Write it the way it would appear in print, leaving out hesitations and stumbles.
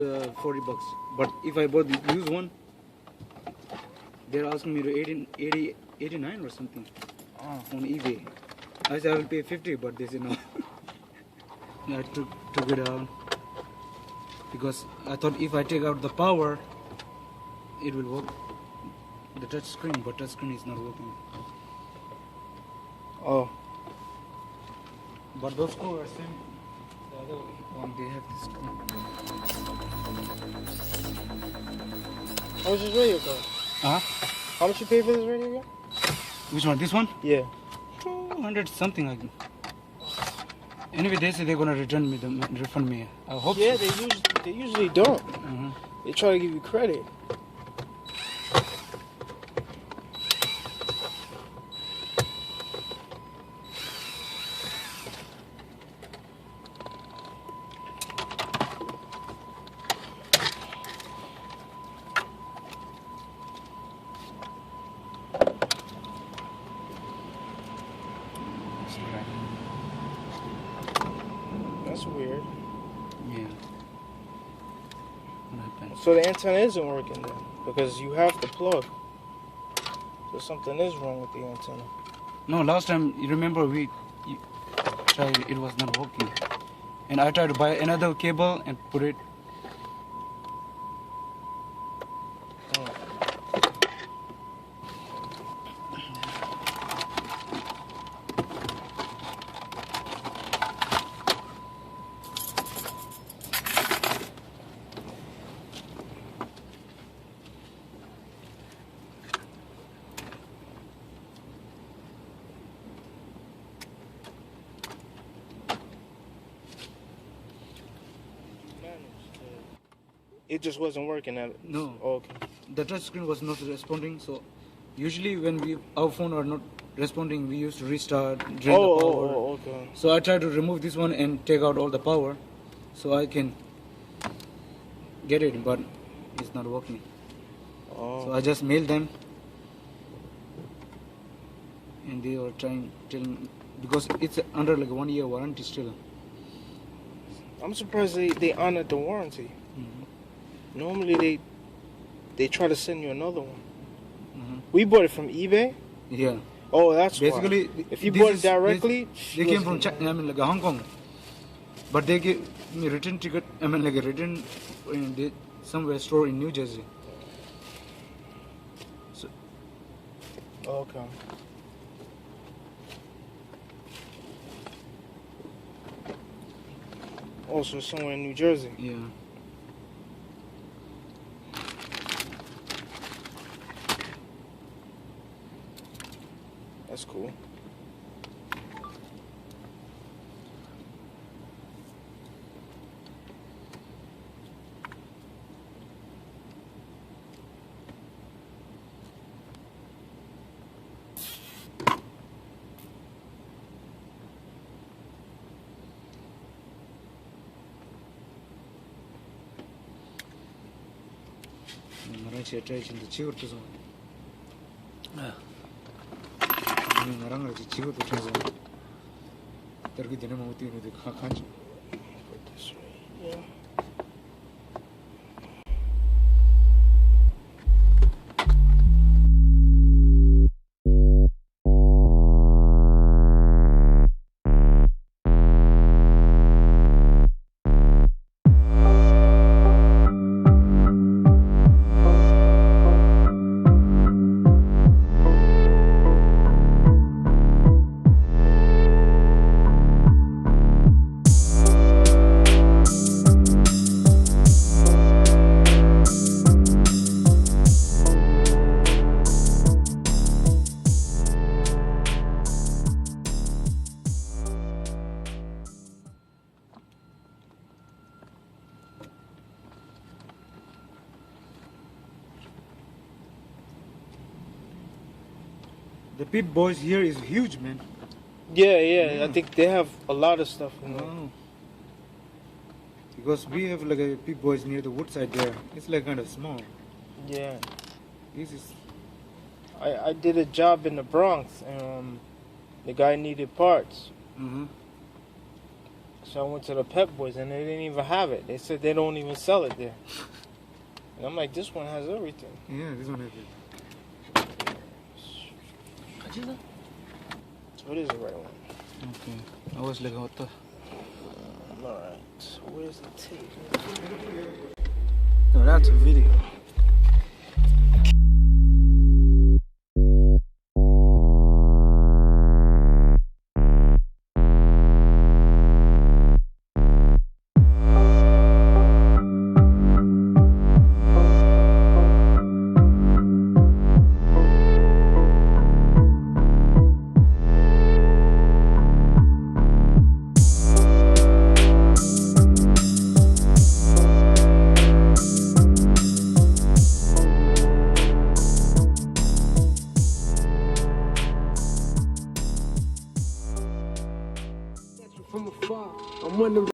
$40. But if I bought the used one, they're asking me to 89 or something on eBay. I said I will pay 50, but they said no. I took it out because I thought if I take out the power, it will work. The touch screen, but touch screen is not working. Oh. But those screws are same. The other one, they have this screw. How much is this radio cost? How much you pay for this radio again? Which one? This one? Yeah. 200 something like. Anyway, they say they're gonna refund me. I hope. Yeah, so. they usually don't. They try to give you credit. That's weird. Yeah. What happened? So the antenna isn't working then, because you have the plug. So something is wrong with the antenna. No, last time you remember we tried, it was not working, and I tried to buy another cable and put it. It just wasn't working at it. No. Oh, okay. The touch screen was not responding. So usually when our phone are not responding, we used to restart, drain the power. Oh, okay. So I tried to remove this one and take out all the power, so I can get it, but it's not working. Oh. So I just mailed them, and they were trying telling because it's under like a 1 year warranty still. I'm surprised they honored the warranty. Normally they try to send you another one. We bought it from eBay. Yeah. Oh, that's basically why. If you bought it directly, they came from China, I mean like Hong Kong, but they gave me return ticket. I mean like a return in somewhere store in New Jersey. So. Okay. Also somewhere in New Jersey. Yeah. That's cool. 나랑 제트에 진짜 지구도 나랑 같이 지구도 쳐서 저렇게 되는 거 어떻게 해야 돼? 가지. Yeah. The Pip Boys here is huge, man. Yeah. I think they have a lot of stuff in there. Oh. Because we have like a Pip Boys near the Woodside there. It's like kind of small. Yeah. This is. I did a job in the Bronx, and the guy needed parts. So I went to the Pep Boys and they didn't even have it. They said they don't even sell it there. And I'm like, this one has everything. Yeah, this one has it. So it is the right one. Okay. I was like, what the? Alright. So where's the tape? No, that's a video.